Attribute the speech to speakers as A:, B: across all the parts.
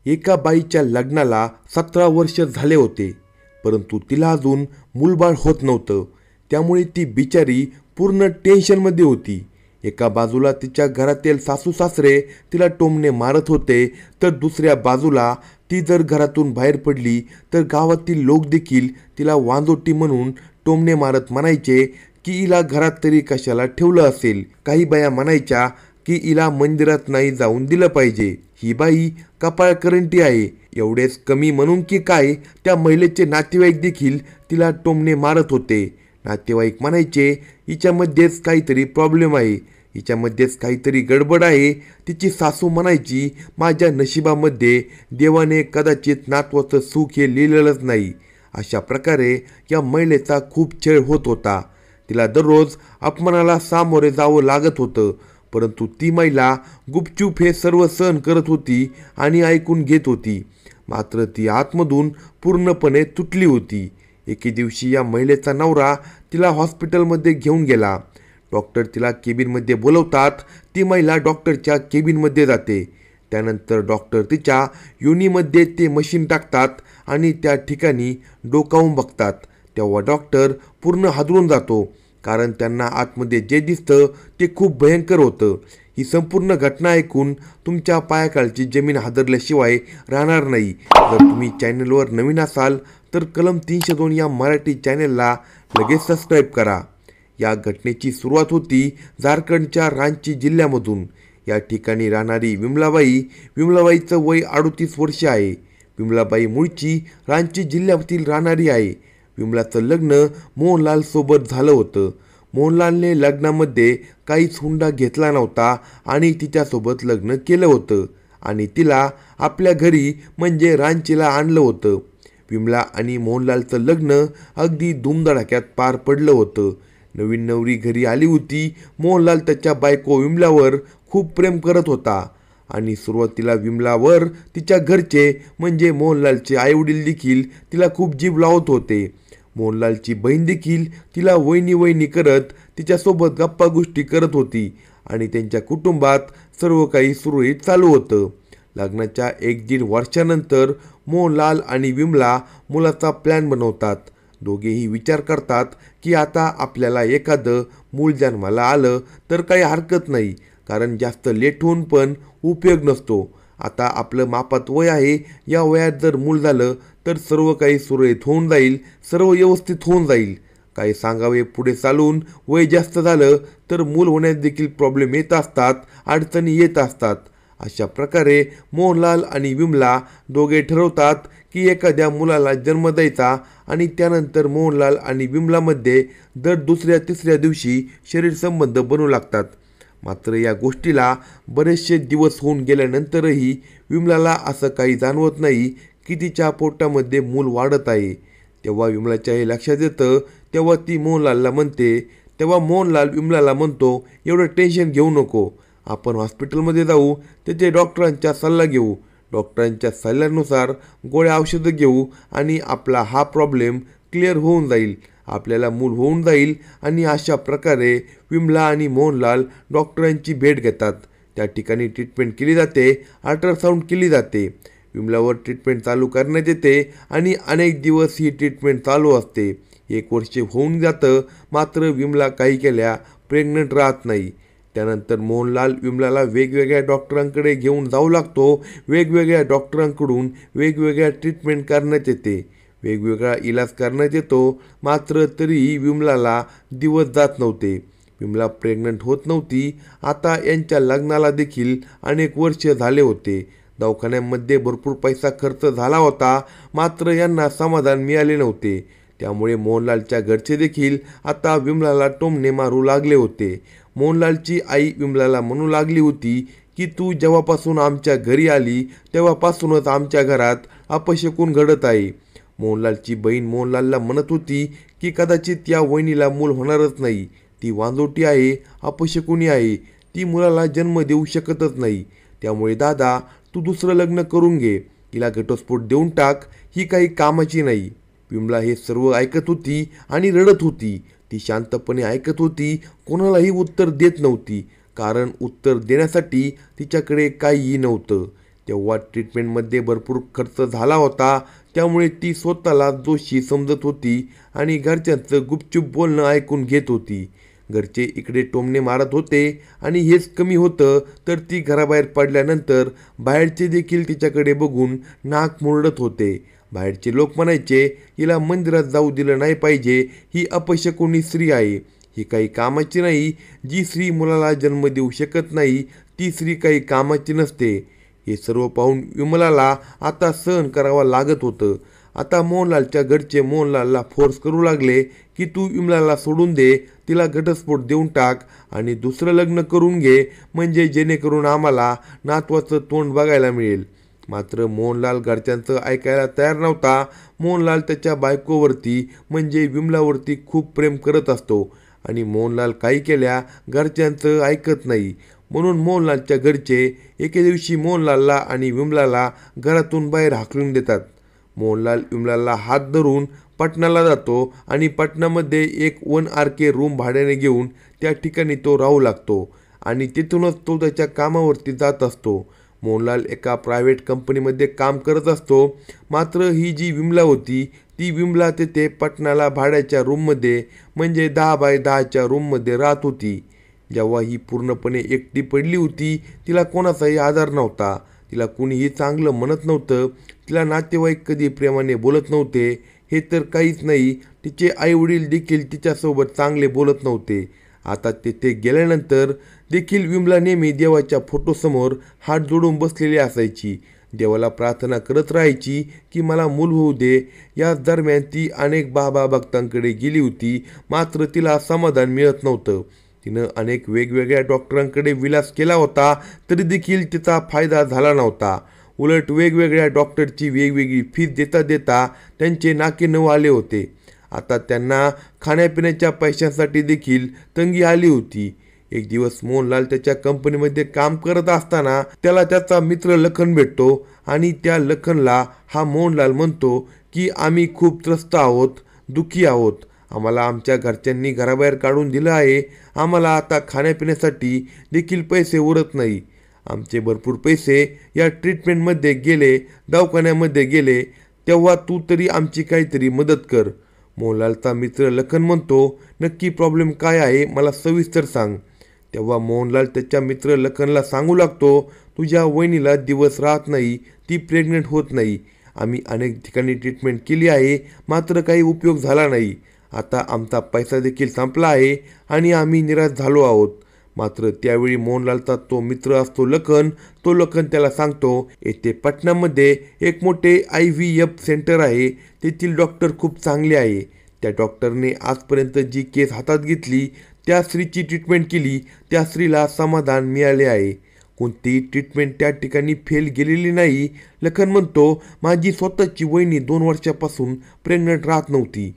A: एका बाईच्या लग्नाला 17 वर्ष झाले होते, परंतु तिला अजून मूलबाळ होत नव्हतं. त्यामुळे ती बिचारी पूर्ण टेन्शनमध्ये होती. एका बाजूला तिच्या घरातील सासू सासरे तिला टोमणे मारत होते, तर दुसऱ्या बाजूला ती जर घरातून बाहेर पडली तर गावातील लोक देखील तिला वांजोटी म्हणून टोमणे मारत म्हणायचे की हिला घरात तरी कशाला ठेवलं असेल. काही बाया म्हणायच्या की हिला मंदिरात नाही जाऊन दिलं पाहिजे, ही बाई कपाळकरंटी आहे. एवढेच कमी म्हणून की काय, त्या महिलेचे नातेवाईक देखील तिला टोमणे मारत होते. नातेवाईक म्हणायचे हिच्यामध्येच काहीतरी प्रॉब्लेम आहे, हिच्यामध्येच काहीतरी गडबड आहे. तिची सासू म्हणायची माझ्या नशिबामध्ये देवाने कदाचित नातवाचं सुख हे लिहिलेलंच नाही. अशा प्रकारे या महिलेचा खूप छळ होत होता. तिला दररोज अपमानाला सामोरे जावं लागत होतं, परंतु ती महिला गुपचूप हे सर्व सहन करत होती आणि ऐकून घेत होती. मात्र ती आतमधून पूर्णपणे तुटली होती. एके दिवशी या महिलेचा नवरा तिला हॉस्पिटलमध्ये घेऊन गेला. डॉक्टर तिला केबिनमध्ये बोलवतात. ती महिला डॉक्टरच्या केबिनमध्ये जाते. त्यानंतर डॉक्टर तिच्या योनीमध्ये ते मशीन टाकतात आणि त्या ठिकाणी डोकावून बघतात. तेव्हा डॉक्टर पूर्ण हादरून जातो, कारण त्यांना आतमध्ये जे दिसतं ते खूप भयंकर होतं. ही संपूर्ण घटना ऐकून तुमच्या पायाखालची जमीन हादरल्याशिवाय राहणार नाही. जर तुम्ही चॅनलवर नवीन असाल तर कलम 302 या मराठी चॅनलला लगेच सबस्क्राईब करा. या घटनेची सुरुवात होती झारखंडच्या रांची जिल्ह्यामधून. या ठिकाणी राहणारी विमलाबाईचं वय 38 वर्ष आहे. विमलाबाई मूळची रांची जिल्ह्यातील राहणारी आहे. विमलाचं लग्न मोहनलाल सोबत झालं होतं. मोहनलालने लग्नामध्ये काहीच हुंडा घेतला नव्हता आणि तिच्यासोबत लग्न केलं होतं आणि तिला आपल्या घरी म्हणजे रांचीला आणलं होतं. विमला आणि मोहनलालचं लग्न अगदी धूमधडाक्यात पार पडलं होतं. नवीन नवरी घरी आली होती. मोहनलाल त्याच्या बायको विमलावर खूप प्रेम करत होता आणि सुरुवातीला विमलावर तिच्या घरचे म्हणजे मोहनलालचे आईवडील देखील तिला खूप जीभ लावत होते. मोहनलालची बहीण देखील तिला वहिनी वहिनी करत तिच्यासोबत गप्पा गोष्टी करत होती आणि त्यांच्या कुटुंबात सर्व काही सुरळीत चालू होतं. लग्नाच्या 1-1.5 वर्षानंतर मोहनलाल आणि विमला मुलाचा प्लॅन बनवतात. दोघेही विचार करतात की आता आपल्याला एखादं मूल जन्माला आलं तर काही हरकत नाही, कारण जास्त लेट होऊन पण उपयोग नसतो. आता आपलं मापात वय आहे, या वयात जर मूल झालं तर सर्व काही सुरळीत होऊन जाईल, सर्व व्यवस्थित होऊन जाईल. काही सांगावे पुढे चालून वय जास्त झालं तर मूल होण्यास देखील प्रॉब्लेम येत असतात, अडचणी येत असतात. अशा प्रकारे मोहनलाल आणि विमला दोघे ठरवतात की एखाद्या मुलाला जन्म द्यायचा आणि त्यानंतर मोहनलाल आणि विमलामध्ये दर दुसऱ्या-तिसऱ्या दिवशी शरीर संबंध बनू लागतात. मात्र या गोष्टीला बरेचसे दिवस होऊन गेल्यानंतरही विमलाला असं काही जाणवत नाही की तिच्या पोटामध्ये मूल वाढत आहे. तेव्हा विमलाच्या हे लक्षात येतं. तेव्हा ती मोहनलालला म्हणते. तेव्हा मोहनलाल विमलाला म्हणतो, एवढं टेन्शन घेऊ नको, आपण हॉस्पिटलमध्ये जाऊ, तिथे डॉक्टरांचा सल्ला घेऊ, डॉक्टरांच्या सल्ल्यानुसार गोळ्या औषधं घेऊ आणि आपला हा प्रॉब्लेम क्लिअर होऊन जाईल, आपल्याला मूल होऊन जाईल. आणि अशा प्रकारे विमला आणि मोहनलाल डॉक्टरांची भेट घेतात. त्या ठिकाणी ट्रीटमेंट केली जाते, अल्ट्रासाऊंड केली जाते. विमलावर ट्रीटमेंट चालू करण्यात येते आणि अनेक दिवस ही ट्रीटमेंट चालू असते. 1 वर्ष होऊन जातं, मात्र विमला काही केल्या प्रेग्नंट राहत नाही. त्यानंतर मोहनलाल विमलाला वेगवेगळ्या डॉक्टरांकडे घेऊन जाऊ लागतो. वेगवेगळ्या डॉक्टरांकडून वेगवेगळ्या ट्रीटमेंट करण्यात येते, वेगवेगळा इलाज करण्यात येतो. मात्र तरीही विमलाला दिवस जात नव्हते. विमला प्रेग्नंट होत नव्हती. आता यांच्या लग्नाला देखील अनेक वर्ष झाले होते. दवाखान्यामध्ये भरपूर पैसा खर्च झाला होता, मात्र यांना समाधान मिळाले नव्हते. त्यामुळे मोहनलालच्या घरचे देखील आता विमलाला टोमणे मारू लागले होते. मोहनलालची आई विमलाला म्हणू लागली होती की तू जेव्हापासून आमच्या घरी आली तेव्हापासूनच आमच्या घरात अपशकुन घडत आहे. मोहनलालची बहीण मोहनलालला म्हणत होती की कदाचित या वहिनीला मूल होणारच नाही, ती वांजोटी आहे, अपशकुनी आहे, ती मुलाला जन्म देऊ शकतच नाही. त्यामुळे दादा, तू दुसरं लग्न करून घे, हिला घटस्फोट देऊन टाक, ही काही कामाची नाही. विमला हे सर्व ऐकत होती आणि रडत होती. ती शांतपणे ऐकत होती, कोणालाही उत्तर देत नव्हती, कारण उत्तर देण्यासाठी तिच्याकडे काहीही नव्हतं. तेव्हा ट्रीटमेंटमध्ये भरपूर खर्च झाला होता, त्यामुळे ती स्वतःला दोषी समजत होती आणि घरच्यांचं गुपचूप बोलणं ऐकून घेत होती. घरचे इकडे टोमणे मारत होते आणि हेच कमी होतं तर ती घराबाहेर पडल्यानंतर बाहेरचे देखील तिच्याकडे बघून नाक मुरडत होते. बाहेरचे लोक म्हणायचे, हिला मंदिरात जाऊ दिलं नाही पाहिजे, ही अपशकुनी स्त्री आहे, ही काही कामाची नाही, जी स्त्री मुलाला जन्म देऊ शकत नाही ती स्त्री काही कामाची नसते. हे सर्व पाहून विमलाला आता सहन करावं लागत होतं. आता मोहनलालच्या घरचे मोहनलालला फोर्स करू लागले की तू विमलाला सोडून दे, तिला घटस्फोट देऊन टाक आणि दुसरं लग्न करून घे, म्हणजे जेणेकरून आम्हाला नातवाचं तोंड बघायला मिळेल. मात्र मोहनलाल घरच्यांचं ऐकायला तयार नव्हता. मोहनलाल त्याच्या बायकोवरती म्हणजे विमलावरती खूप प्रेम करत असतो आणि मोहनलाल काही केल्या घरच्यांचं ऐकत नाही. म्हणून मोहनलालच्या घरचे एके दिवशी मोहनलालला आणि विमलाला घरातून बाहेर हाकलून देतात. मोहनलाल विमलाला हात धरून पटणाला जातो आणि पटणामध्ये एक 1 RK रूम भाड्याने घेऊन त्या ठिकाणी तो राहू लागतो आणि तिथूनच तो त्याच्या कामावरती जात असतो. मोहनलाल एका प्रायव्हेट कंपनीमध्ये काम करत असतो. मात्र ही जी विमला होती ती विमला तेथे पटणाला भाड्याच्या रूममध्ये म्हणजे 10 बाय 10च्या रूममध्ये राहत होती. जेव्हा ही पूर्णपणे एकटी पडली होती, तिला कोणाचाही आधार नव्हता, तिला कुणीही चांगलं म्हणत नव्हतं, तिला नातेवाईक कधी प्रेमाने बोलत नव्हते. हे तर काहीच नाही, तिचे आईवडील देखील तिच्यासोबत चांगले बोलत नव्हते. आता तेथे गेल्यानंतर देखील विमला नेहमी देवाच्या फोटोसमोर हात जोडून बसलेली असायची. देवाला प्रार्थना करत राहायची की मला मूल होऊ दे. याच दरम्यान ती अनेक बाबा भक्तांकडे गेली होती, मात्र तिला समाधान मिळत नव्हतं. तिनं अनेक वेगवेगळ्या डॉक्टरांकडे विलास केला होता, तरी देखील तिचा फायदा झाला नव्हता. उलट वेगवेगळ्या डॉक्टरची वेगवेगळी फीस देता देता त्यांचे नाके नऊ आले होते. आता त्यांना खाण्यापिण्याच्या पैशांसाठी देखील तंगी आली होती. एक दिवस मोहनलाल त्याच्या कंपनीमध्ये काम करत असताना त्याला त्याचा मित्र लखन भेटतो आणि त्या लखनला हा मोहनलाल म्हणतो की आम्ही खूप त्रस्त आहोत, दुःखी आहोत, आम्हाला आमच्या घरच्यांनी घराबाहेर काढून दिलं आहे, आम्हाला आता खाण्यापिण्यासाठी देखील पैसे उरत नाही, आमचे भरपूर पैसे या ट्रीटमेंटमध्ये गेले, दवाखान्यामध्ये गेले, तेव्हा तू तरी आमची काहीतरी मदत कर. मोहनलालचा मित्र लखन म्हणतो, नक्की प्रॉब्लेम काय आहे मला सविस्तर सांग. तेव्हा मोहनलाल त्याच्या मित्र लखनला सांगू लागतो, तुझ्या वहिनीला दिवस राहत नाही, ती प्रेग्नंट होत नाही, आम्ही अनेक ठिकाणी ट्रीटमेंट केली आहे, मात्र काही उपयोग झाला नाही. आता आमचा पैसा देखील संपला आहे आणि आम्ही निराश झालो आहोत. मात्र त्यावेळी मोहनलालचा तो मित्र असतो लखन, तो लखन त्याला सांगतो, येथे पटणामध्ये एक मोठे IVF सेंटर आहे, तेथील डॉक्टर खूप चांगले आहे. त्या डॉक्टरने आजपर्यंत जी केस हातात घेतली, त्या स्त्रीची ट्रीटमेंट केली, त्या स्त्रीला समाधान मिळाले आहे. कोणतीही ट्रीटमेंट त्या ठिकाणी फेल गेलेली नाही. लखन म्हणतो, माझी स्वतःची वहिनी 2 वर्षापासून प्रेग्नंट राहत नव्हती.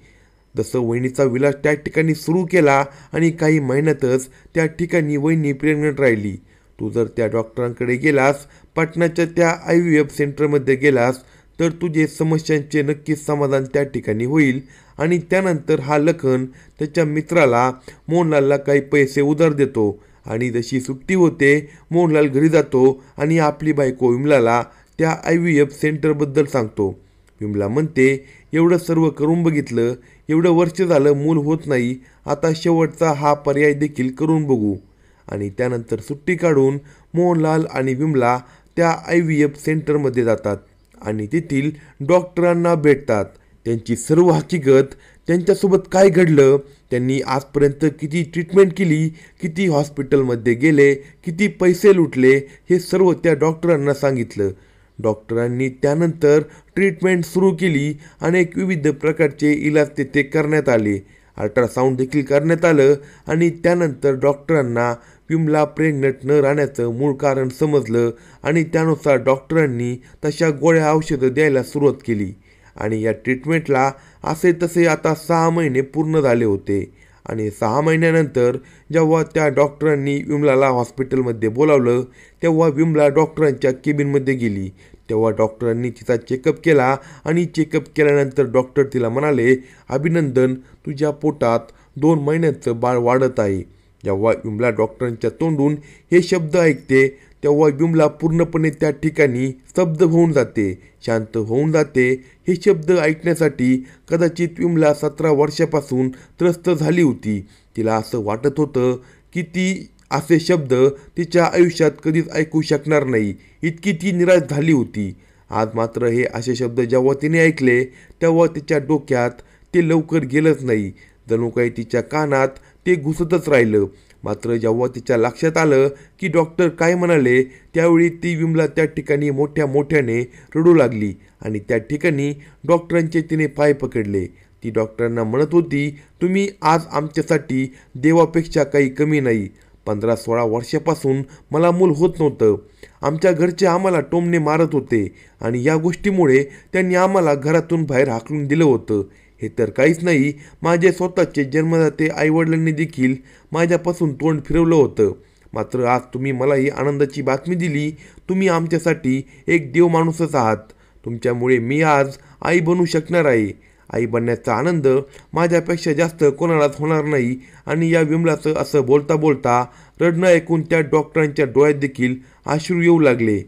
A: जसं वहिनीचा विलास त्या ठिकाणी सुरू केला आणि काही महिन्यातच त्या ठिकाणी वहिनी प्रेग्नंट राहिली. तू जर त्या डॉक्टरांकडे गेलास, पटणाच्या त्या IVF सेंटरमध्ये गेलास, तर तुझे समस्यांचे नक्कीच समाधान त्या ठिकाणी होईल. आणि त्यानंतर हा लखन त्याच्या मित्राला मोहनलालला काही पैसे उधार देतो आणि जशी सुट्टी होते मोहनलाल घरी जातो आणि आपली बायको विमलाला त्या IVF सेंटरबद्दल सांगतो. विमला म्हणते, एवढं सर्व करून बघितलं, एवढं वर्ष झालं मूल होत नाही, आता शेवटचा हा पर्याय देखील करून बघू. आणि त्यानंतर सुट्टी काढून मोहनलाल आणि विमला त्या IVF सेंटरमध्ये जातात आणि तेथील डॉक्टरांना भेटतात. त्यांची सर्व हकीकत, त्यांच्यासोबत काय घडलं, त्यांनी आजपर्यंत किती ट्रीटमेंट केली, किती हॉस्पिटलमध्ये गेले, किती पैसे लुटले, हे सर्व त्या डॉक्टरांना सांगितलं. डॉक्टरांनी त्यानंतर ट्रीटमेंट सुरू केली. अनेक विविध प्रकारचे इलाज तेथे करण्यात आले. अल्ट्रासाऊंड देखील करण्यात आलं आणि त्यानंतर डॉक्टरांना विमला प्रेग्नंट न राहण्याचं मूळ कारण समजलं आणि त्यानुसार डॉक्टरांनी तशा गोळ्या औषधं द्यायला सुरुवात केली. आणि या ट्रीटमेंटला असे तसे आता 6 महिने पूर्ण झाले होते. आणि 6 महिन्यानंतर जेव्हा त्या डॉक्टरांनी विमलाला हॉस्पिटलमध्ये बोलावलं, तेव्हा विमला डॉक्टरांच्या केबिनमध्ये गेली. तेव्हा डॉक्टरांनी तिचा चेकअप केला आणि चेकअप केल्यानंतर डॉक्टर तिला म्हणाले, अभिनंदन, तुझ्या पोटात 2 महिन्याचं बाळ वाढत आहे. जेव्हा विमला डॉक्टरांच्या तोंडून हे शब्द ऐकते, तेव्हा विमला पूर्णपणे त्या ठिकाणी स्तब्ध होऊन जाते, शांत होऊन जाते. हे शब्द ऐकण्यासाठी कदाचित विमला 17 वर्षापासून त्रस्त झाली होती. तिला असं वाटत होतं की ती असे शब्द तिच्या आयुष्यात कधीच ऐकू शकणार नाही, इतकी ती निराश झाली होती. आज मात्र हे असे शब्द जेव्हा तिने ऐकले तेव्हा तिच्या डोक्यात ते लवकर गेलंच नाही. जणू काही तिच्या कानात ते घुसतच राहिलं. मात्र जेव्हा तिच्या लक्षात आलं की डॉक्टर काय म्हणाले, त्यावेळी ती विमला त्या ठिकाणी मोठ्याने रडू लागली आणि त्या ठिकाणी डॉक्टरांचे तिने पाय पकडले. ती डॉक्टरांना म्हणत होती, तुम्ही आज आमच्यासाठी देवापेक्षा काही कमी नाही. 15-16 वर्षापासून मला मूल होत नव्हतं. आमच्या घरचे आम्हाला टोमणे मारत होते आणि या गोष्टीमुळे त्यांनी आम्हाला घरातून बाहेर हाकलून दिलं होतं. हे तर काहीच नाही, माझे स्वतःचे जन्मदाते आईवडिलांनी देखील माझ्यापासून तोंड फिरवलं होतं. मात्र आज तुम्ही मला ही आनंदाची बातमी दिली. तुम्ही आमच्यासाठी एक देव माणूसच आहात. तुमच्यामुळे मी आज आई बनू शकणार आहे. आई बनण्याचा आनंद माझ्यापेक्षा जास्त कोणालाच होणार नाही. आणि या विमलाचं असं बोलता बोलता रडणं ऐकून त्या डॉक्टरांच्या डोळ्यात देखील अश्रू येऊ लागले.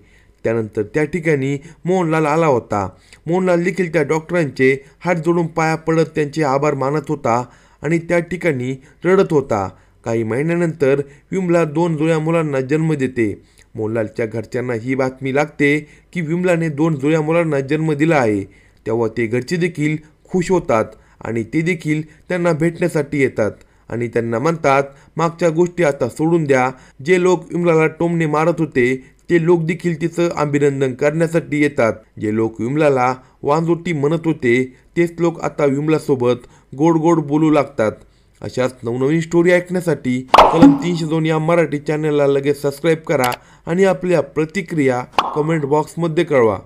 A: त्यानंतर त्या ठिकाणी मोहनलाल आला होता. मोहनलाल देखील त्या डॉक्टरांचे हात जोडून पाया पडत त्यांचे आभार मानत होता आणि त्या ठिकाणी रडत होता. काही महिन्यानंतर विमला 2 जुळ्या मुलांना जन्म देते. मोहनलालच्या घरच्यांना ही बातमी लागते की विमलाने 2 जुळ्या मुलांना जन्म दिला आहे. तेव्हा ते घरचे देखील खुश होतात आणि ते देखील त्यांना भेटण्यासाठी येतात आणि त्यांना म्हणतात, मागच्या गोष्टी आता सोडून द्या. जे लोक विमलाला टोमणे मारत होते ते लोक देखील तिचं अभिनंदन करण्यासाठी येतात. जे लोक विमलाला वांजोटी म्हणत होते तेच लोक आता विमलासोबत गोड गोड बोलू लागतात. अशाच नवनवीन स्टोरी ऐकण्यासाठी कलम 302 या मराठी चॅनलला लगेच सबस्क्राईब करा आणि आपल्या प्रतिक्रिया कमेंट बॉक्समध्ये कळवा.